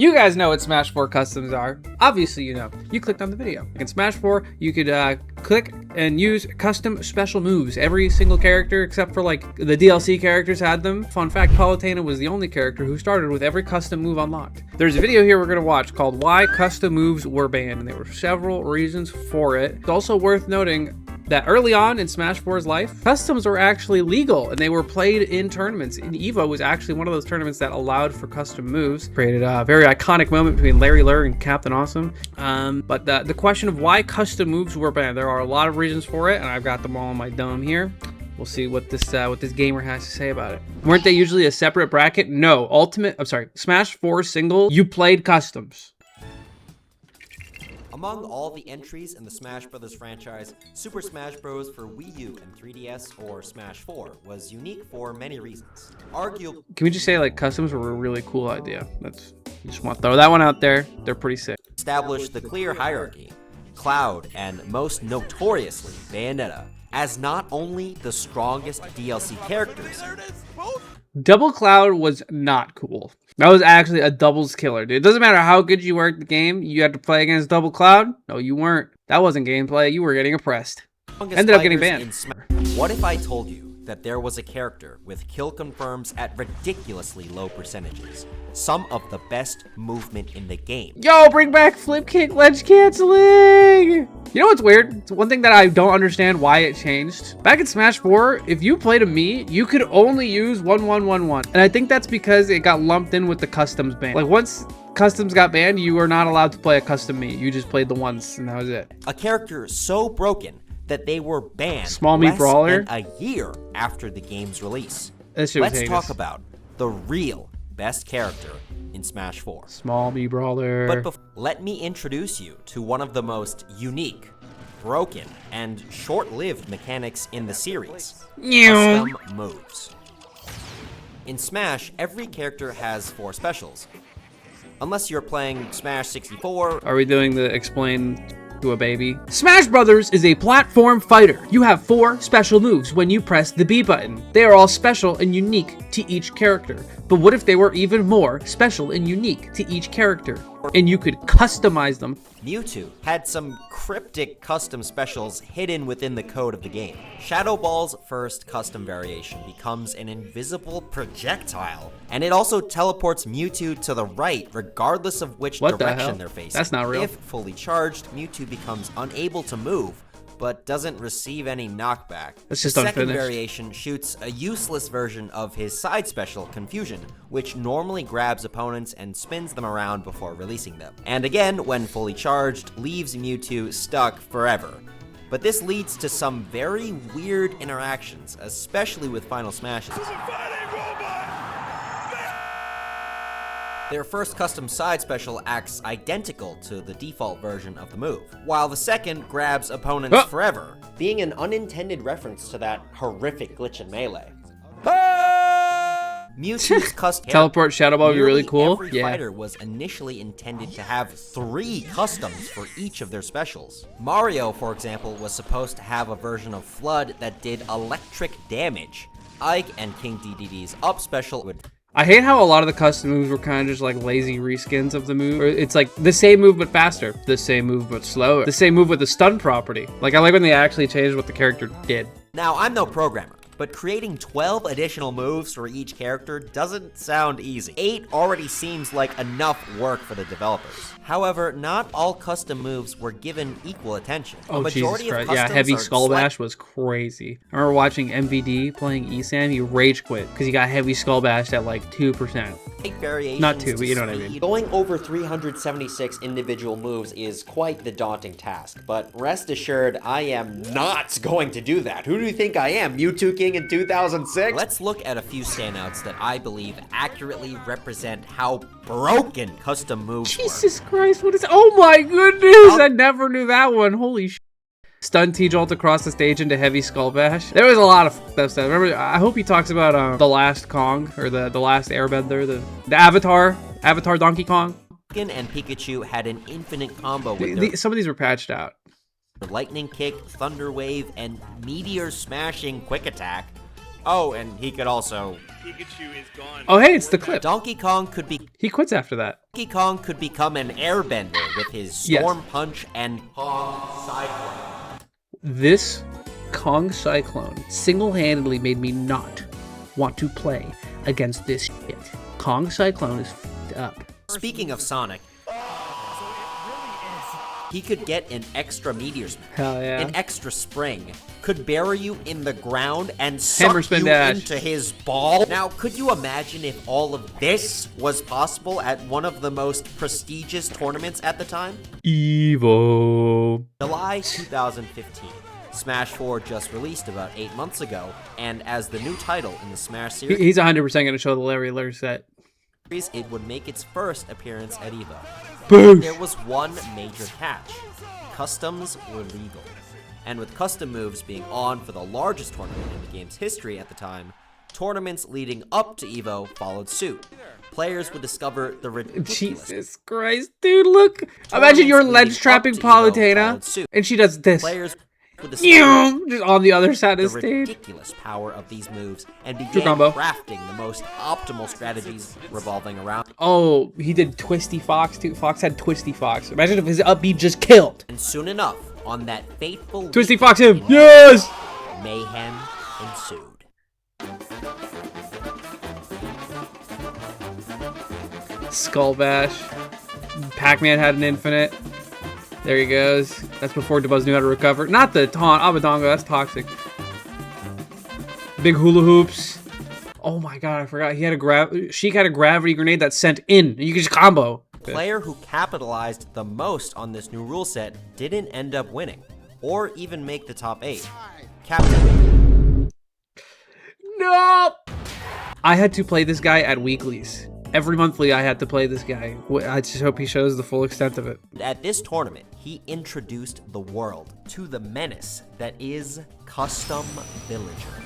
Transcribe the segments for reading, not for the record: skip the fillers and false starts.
You guys know what Smash 4 customs are. Obviously you know. You clicked on the video. In Smash 4, you could click and use custom special moves. Every single character, except for like the DLC characters, had them. Fun fact, Palutena was the only character who started with every custom move unlocked. There's a video here we're gonna watch called Why Custom Moves Were Banned, and there were several reasons for it. It's also worth noting that early on in Smash 4's life, customs were actually legal and they were played in tournaments. And EVO was actually one of those tournaments that allowed for custom moves. Created a very iconic moment between Larry Lurr and Captain Awesome. But the question of why custom moves were banned, there are a lot of reasons for it, and I've got them all on my dome here. We'll see what this gamer has to say about it. Weren't they usually a separate bracket? No, Smash 4 single, you played customs. Among all the entries in the Smash Bros. Franchise, Super Smash Bros. For Wii U and 3DS, or Smash 4, was unique for many reasons. Arguably, can we just say like customs were a really cool idea? You just want to throw that one out there. They're pretty sick. Established the clear hierarchy, Cloud, and most notoriously Bayonetta, as not only the strongest DLC characters. Double Cloud was not cool. That was actually a doubles killer, dude. It doesn't matter how good you were at the game, you had to play against Double Cloud. No, you weren't. That wasn't gameplay. You were getting oppressed. Ended up getting banned. What if I told you that there was a character with kill confirms at ridiculously low percentages? Some of the best movement in the game. Yo, bring back flip kick ledge canceling! You know what's weird? It's one thing that I don't understand why it changed. Back in Smash 4, if you played a Mii, you could only use 1-1-1-1. And I think that's because it got lumped in with the customs ban. Like once customs got banned, you were not allowed to play a custom Mii. You just played the once and that was it. A character so broken that they were banned Small Mii Brawler? a year after the game's release. Let's talk about the real best character in Smash 4. Small Mii Brawler. But let me introduce you to one of the most unique, broken, and short-lived mechanics in the series. Custom moves. In Smash, every character has 4 specials. Unless you're playing Smash 64. Are we doing the explain to a baby? Smash Brothers is a platform fighter. You have 4 special moves when you press the B button. They are all special and unique to each character. But what if they were even more special and unique to each character? And you could customize them. Mewtwo had some cryptic custom specials hidden within the code of the game. Shadow Ball's first custom variation becomes an invisible projectile, and it also teleports Mewtwo to the right regardless of which direction they're facing. That's not real. If fully charged, Mewtwo becomes unable to move, but doesn't receive any knockback. That's just the unfinished. Second variation shoots a useless version of his side special, Confusion, which normally grabs opponents and spins them around before releasing them. And again, when fully charged, leaves Mewtwo stuck forever. But this leads to some very weird interactions, especially with Final Smashes. Their first custom side special acts identical to the default version of the move, while the second grabs opponents forever, being an unintended reference to that horrific glitch in Melee. Mewtwo's custom Teleport Shadow Ball would be really cool. Every fighter was initially intended to have 3 customs for each of their specials. Mario, for example, was supposed to have a version of Flood that did electric damage. Ike and King DDD's up special would... I hate how a lot of the custom moves were kind of just like lazy reskins of the move. It's like the same move but faster, the same move but slower, the same move with the stun property. Like I like when they actually changed what the character did. Now, I'm no programmer, but creating 12 additional moves for each character doesn't sound easy. 8 already seems like enough work for the developers. However, not all custom moves were given equal attention. Oh, Jesus Christ. Yeah, Heavy Skull Bash was crazy. I remember watching MVD playing ESAM, he rage quit because he got Heavy Skull Bashed at like 2%. Not 2, but you know what I mean. Going over 376 individual moves is quite the daunting task, but rest assured, I am not going to do that. Who do you think I am, Mewtwo King in 2006? Let's look at a few standouts that I believe accurately represent how broken custom moves were. Jesus Christ, what is... Oh my goodness, I never knew that one. Holy shit. Stun T-Jolt across the stage into Heavy Skull Bash. There was a lot of stuff. Remember, I hope he talks about the last Kong, or the last Airbender, the Avatar Donkey Kong. And Pikachu had an infinite combo with some of these were patched out. Lightning Kick, Thunder Wave, and Meteor Smashing Quick Attack. Oh, and he could also... Pikachu is gone. Oh, hey, it's the clip. Donkey Kong could He quits after that. become an airbender with his Storm Punch and Kong Cyclone. This Kong Cyclone single-handedly made me not want to play against this shit. Kong Cyclone is f***ed up. Speaking of Sonic, he could get an extra meteor smash, Hell yeah. an extra spring, could bury you in the ground and Hammer suck spin you dash. into his ball. Now, could you imagine if all of this was possible at one of the most prestigious tournaments at the time? Evo. July 2015. Smash 4 just released about 8 months ago, and as the new title in the Smash series, He's 100% going to show the Larry Lur set. it would make its first appearance at EVO. Boom. There was one major catch. Customs were legal. And with custom moves being on for the largest tournament in the game's history at the time, tournaments leading up to EVO followed suit. Players would discover the ridiculous... Jesus Christ, dude, look. Imagine you're ledge trapping Palutena, and she does this. Players would discover Just on the other side of the the stage. ridiculous power of these moves and began combo. crafting the most optimal strategies revolving around. Oh, he did Twisty Fox too. Fox had Twisty Fox. Imagine if his up B just killed. And soon enough, on that fateful Twisty week Fox him. in Yes! mayhem ensued. Skull Bash. Pac-Man had an infinite. There he goes. That's before DeBuzz knew how to recover. Not the taunt. Abadongo, that's toxic. Big hula hoops. Oh my god, I forgot. He had Sheik had a gravity grenade that sent in. You could just combo. Player who capitalized the most on this new rule set didn't end up winning, or even make the top 8. Captain. No! I had to play this guy at weeklies. Every monthly, I had to play this guy. I just hope he shows the full extent of it. At this tournament, he introduced the world to the menace that is Custom Villager.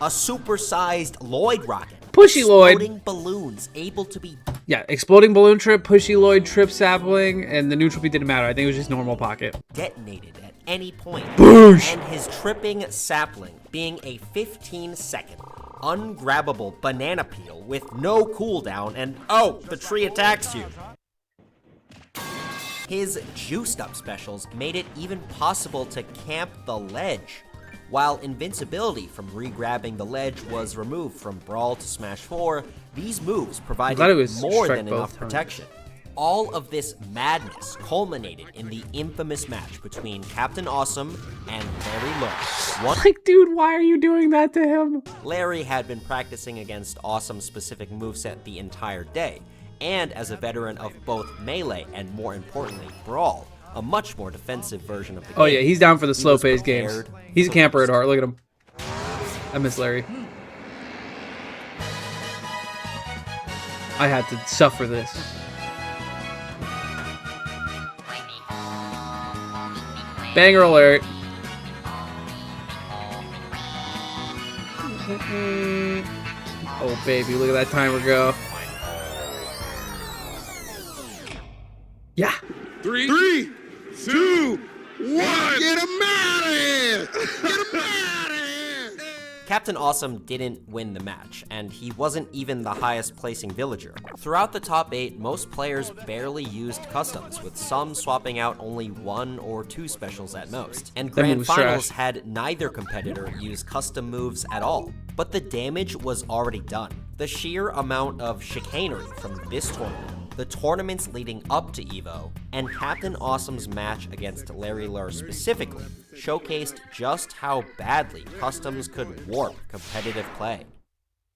A supersized Lloyd rocket. Pushy Lloyd. Exploding balloons able to be... Yeah, exploding balloon trip, pushy Lloyd trip sapling, and the neutral beat didn't matter. I think it was just normal pocket. detonated at any point. Boosh! And his tripping sapling being a 15-second ungrabbable banana peel with no cooldown and oh, the tree attacks you. His juiced up specials made it even possible to camp the ledge. While invincibility from re-grabbing the ledge was removed from Brawl to Smash 4, these moves provided more than enough protection. All of this madness culminated in the infamous match between Captain Awesome and Larry Lur. Like, dude, why are you doing that to him? Larry had been practicing against Awesome's specific moveset the entire day, and as a veteran of both Melee and, more importantly, Brawl, a much more defensive version of the game. Oh yeah, he's down for the slow-paced games. He's a camper at heart. Look at him. I miss Larry. I had to suffer this. Banger alert. Oh baby, look at that timer go. Yeah. 3, 2, 1. Get him out of here! Get him out of here! Captain Awesome didn't win the match, and he wasn't even the highest placing villager. Throughout the top 8, most players barely used customs, with some swapping out only 1 or 2 specials at most. And Grand Finals had neither competitor use custom moves at all. But the damage was already done. The sheer amount of chicanery from this tournament, the tournaments leading up to EVO, and Captain Awesome's match against Larry Lur specifically, showcased just how badly customs could warp competitive play.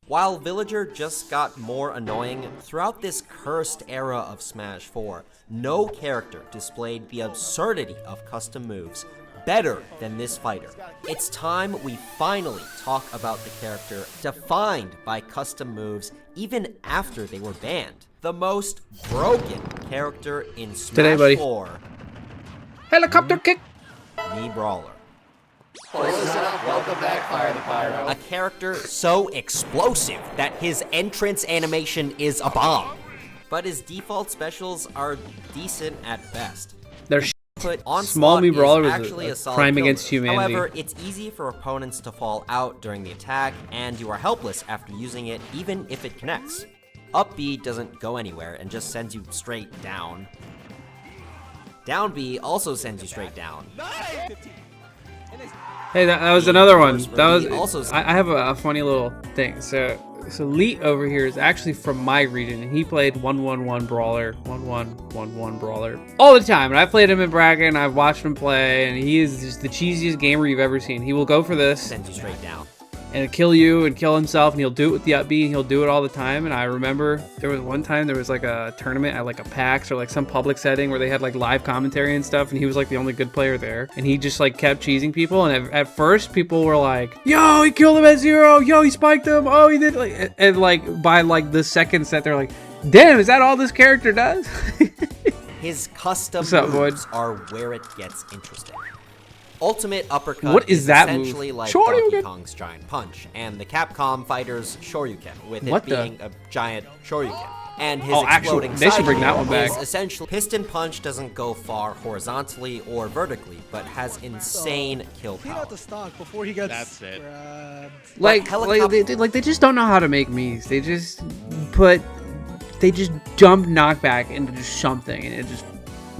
While Villager just got more annoying, throughout this cursed era of Smash 4, no character displayed the absurdity of custom moves better than this fighter. It's time we finally talk about the character defined by custom moves even after they were banned. The most broken character in Smash 4. Helicopter kick. Mii Brawler. Welcome back, Fire the Pyro. A character so explosive that his entrance animation is a bomb. But his default specials are decent at best. They're shit. output, Onslaught Small Mii Brawler is was actually a a solid crime kill against move. humanity. However, it's easy for opponents to fall out during the attack, and you are helpless after using it, even if it connects. Up B doesn't go anywhere and just sends you straight down. Down B also sends you straight down. Hey, that was another one. First That was. review also- I have a funny little thing. So Leet over here is actually from my region, and he played 1-1-1 Brawler, 1-1-1-1 Brawler all the time. And I played him in bracket, and I've watched him play, and he is just the cheesiest gamer you've ever seen. He will go for this Sends you straight down. and kill you and kill himself, and he'll do it with the up B, and he'll do it all the time. And I remember there was one time there was like a tournament at like a PAX or like some public setting where they had like live commentary and stuff, and he was like the only good player there, and he just like kept cheesing people. And at first people were like, yo, he killed him at 0, yo, he spiked him, oh, he did, like, and like by like the second set they're like, damn, is that all this character does? His custom What's up, moves are where it gets interesting. Ultimate Uppercut What is that move? essentially like Shoryuken? Donkey Kong's Giant Punch, and the Capcom Fighter's Shoryuken, with What it the- being a giant Shoryuken. And his Oh, actually, exploding they should bring side that one is back. essentially, Piston Punch doesn't go far horizontally or vertically, but has insane kill Clean power. out the stock before he gets That's it. grabbed. Like they just don't know how to make Mii's. They just dump knockback into just something, and it just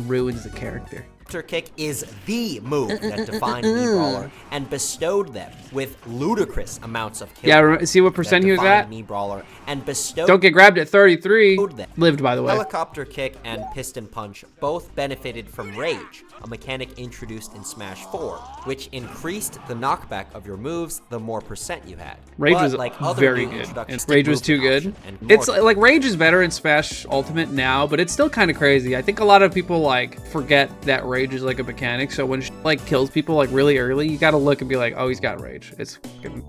ruins the character. Counter kick is the move that defined Mii Brawler and bestowed them with ludicrous amounts of kill. Yeah, see what percent he was at? Mii Brawler and bestowed Don't get grabbed at 33. them. Lived, by the way. Helicopter kick and piston punch both benefited from rage, a mechanic introduced in Smash 4, which increased the knockback of your moves the more percent you had. Rage But was like other very new good. introductions, And Rage was moved too an good. option and more It's kill. like Rage is better in Smash Ultimate now, but it's still kind of crazy. I think a lot of people like forget that Rage is like a mechanic. So when like kills people like really early, you gotta look and be like, oh, he's got Rage. It's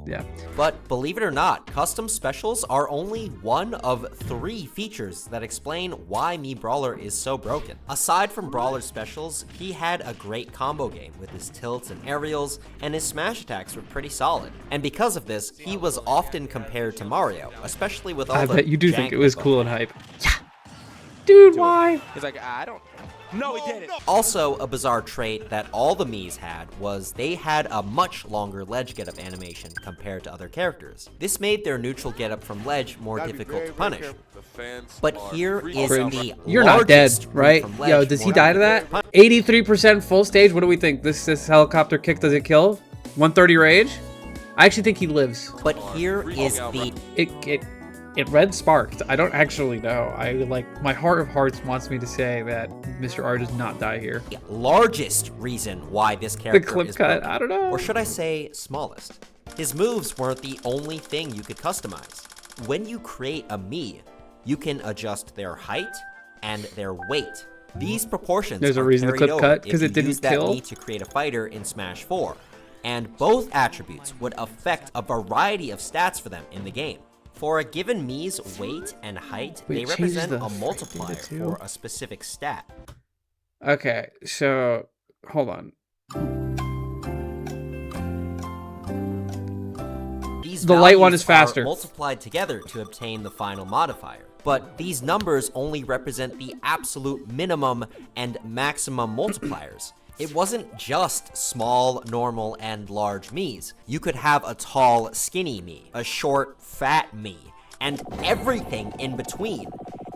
yeah. But believe it or not, custom specials are only one of 3 features that explain why Mii Brawler is so broken. Aside from Brawler's specials, he had a great combo game with his tilts and aerials, and his smash attacks were pretty solid. And because of this, he was often compared to Mario, especially with all I the bet you do jank think it was that cool go and with hype. Yeah. Dude, why? He's like, I don't. No, he didn't. Also, a bizarre trait that all the Miis had was they had a much longer ledge getup animation compared to other characters. This made their neutral getup from ledge more difficult to punish. But here is the You're not dead, largest route right? from ledge Yo, does he more die to difficult that? punish. 83% full stage. What do we think? This helicopter kick, does it kill? 130 Rage? I actually think he lives. But here is the It red sparked. I don't actually know. I like, my heart of hearts wants me to say that Mr. R does not die here. largest reason why this character clip is cut, broken. I don't know. Or should I say smallest? His moves weren't the only thing you could customize. When you create a Mii, you can adjust their height and their weight. These proportions There's a are reason the carried clip over cut, if 'cause you it didn't use that kill. Mii to create a fighter in Smash 4. And both attributes would affect a variety of stats for them in the game. For a given Mii's weight and height, Wait, they changes represent the a freaking multiplier two? for a specific stat. Okay, so hold on. These The light one values is faster. are multiplied together to obtain the final modifier. But these numbers only represent the absolute minimum and maximum multipliers. It wasn't just small, normal, and large Miis. You could have a tall, skinny Mii, a short, fat Mii, and everything in between.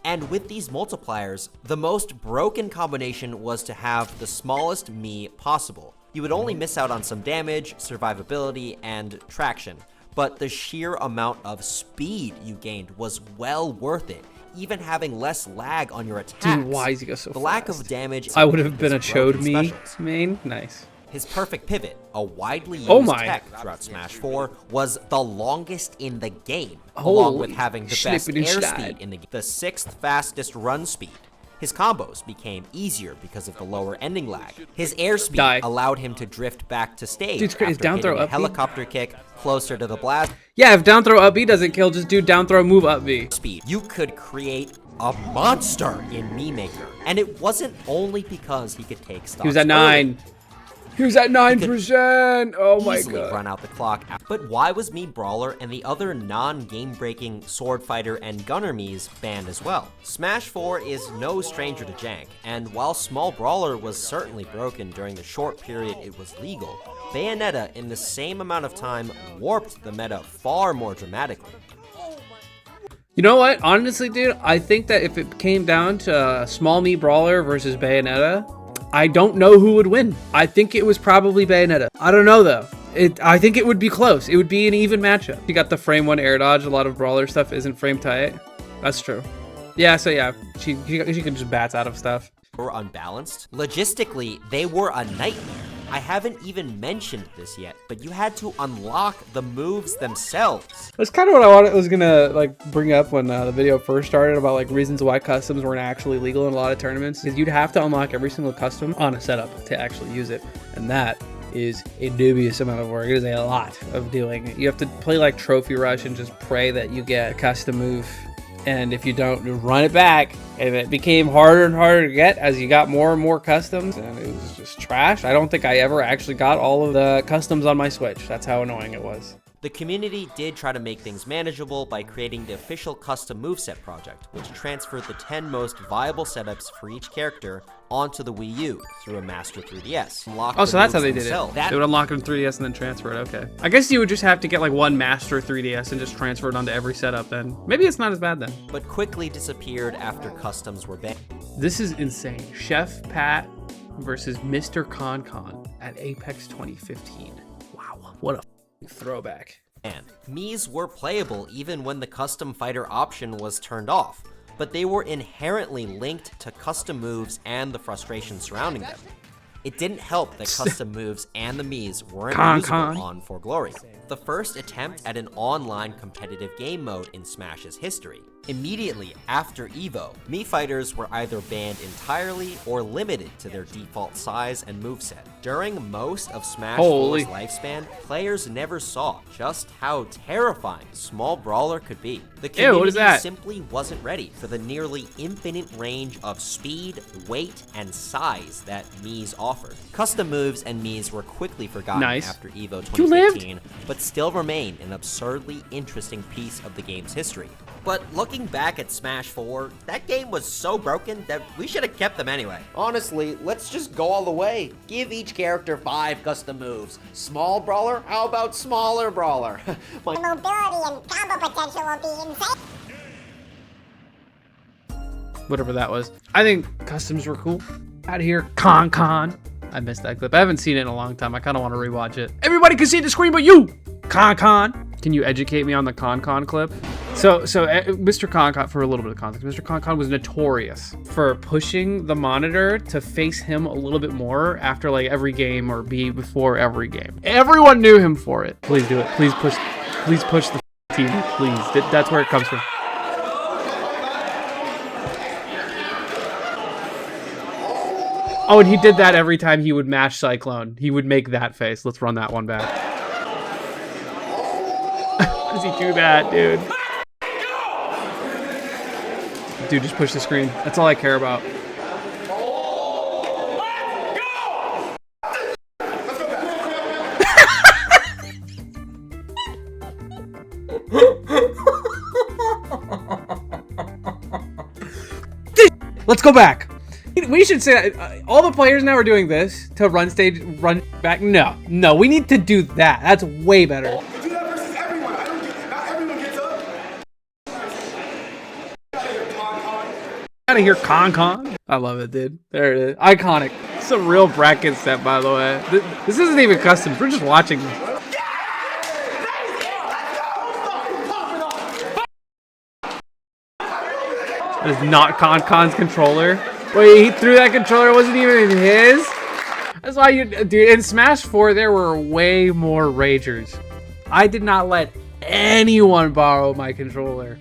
And with these multipliers, the most broken combination was to have the smallest Mii possible. You would only miss out on some damage, survivability, and traction, but the sheer amount of speed you gained was well worth it, even having less lag on your attacks. Dude, why does he go so The lack fast? of damage I would have been a his broken chode me specials. main. Nice. His perfect pivot, a widely used Oh my. tech throughout Smash 4, was the longest in the game, along with Holy having the best schnippity airspeed slide. in the game, the 6th fastest run speed. His combos became easier because of the lower ending lag. His airspeed Die. allowed him to drift back to stage Dude, his after down throw hitting a up B? helicopter kick closer to the blast Yeah, if down throw up B doesn't kill, just do down throw move up B. speed. You could create a monster in Mii Maker, and it wasn't only because he could take stocks He was at early. 9. He was at 9%. Oh my Easily god. run out the clock. But why was Mii Brawler and the other non-game-breaking Sword Fighter and Gunner Miis banned as well? Smash 4 is no stranger to jank, and while Small Brawler was certainly broken during the short period it was legal, Bayonetta in the same amount of time warped the meta far more dramatically. You know what? Honestly, dude, I think that if it came down to Small Mii Brawler versus Bayonetta, I don't know who would win. I think it was probably Bayonetta. I don't know though. I think it would be close. It would be an even matchup. You got the frame 1 air dodge. A lot of Brawler stuff isn't frame tight. That's true. Yeah, so yeah, she can just bats out of stuff. Were unbalanced. Logistically, they were a nightmare. I haven't even mentioned this yet, but you had to unlock the moves themselves. That's kind of what I was gonna like bring up when the video first started about like reasons why customs weren't actually legal in a lot of tournaments. Is you'd have to unlock every single custom on a setup to actually use it, and that is a dubious amount of work. It is a lot of doing. You have to play like Trophy Rush and just pray that you get a custom move. And if you don't, run it back. And it became harder and harder to get as you got more and more customs, and it was just trash. I don't think I ever actually got all of the customs on my Switch. That's how annoying it was. The community did try to make things manageable by creating the official custom moveset project, which transferred the 10 most viable setups for each character onto the Wii U through a Master 3DS. Oh, so that's how they did it. They would unlock it in 3DS and then transfer it, okay. I guess you would just have to get like one Master 3DS and just transfer it onto every setup then. Maybe it's not as bad then. But quickly disappeared after customs were banned. This is insane. Chef Pat versus Mr. Con at Apex 2015. Wow, what a throwback. And Miis were playable even when the custom fighter option was turned off, but they were inherently linked to custom moves and the frustration surrounding them. It didn't help that custom moves and the Miis weren't usable on For Glory, the first attempt at an online competitive game mode in Smash's history. Immediately after EVO, Mii fighters were either banned entirely or limited to their default size and moveset. During most of Smash 4's lifespan, players never saw just how terrifying Small Brawler could be. The community simply wasn't ready for the nearly infinite range of speed, weight, and size that Miis offered. Custom moves and Miis were quickly forgotten after EVO 2015, but still remain an absurdly interesting piece of the game's history. But looking back at Smash 4, that game was so broken that we should have kept them anyway. Honestly, let's just go all the way. Give each character 5 custom moves. Small Brawler? How about Smaller Brawler? My mobility and combo potential will be insane. Whatever that was. I think customs were cool. Out of here, Con. I missed that clip. I haven't seen it in a long time. I kind of want to rewatch it. Everybody can see the screen but you! Con. Can you educate me on the Con clip? So Mr. Con, for a little bit of context, Mr. Con was notorious for pushing the monitor to face him a little bit more after like every game or before every game. Everyone knew him for it. Please do it. Please push the TV, please. That's where it comes from. Oh, and he did that every time he would mash Cyclone. He would make that face. Let's run that one back. How does he do that, dude? Dude, just push the screen. That's all I care about. Let's go back. We should say that all the players now are doing this to run back. No, we need to do that. That's way better. Do that versus everyone. Not everyone gets up. Out of here, Con. I love it, dude. There it is. Iconic. It's a real bracket set, by the way. This isn't even custom. We're just watching this. That is not Con's controller. Wait, he threw that controller. It wasn't even his. That's why dude. In Smash 4, there were way more ragers. I did not let anyone borrow my controller.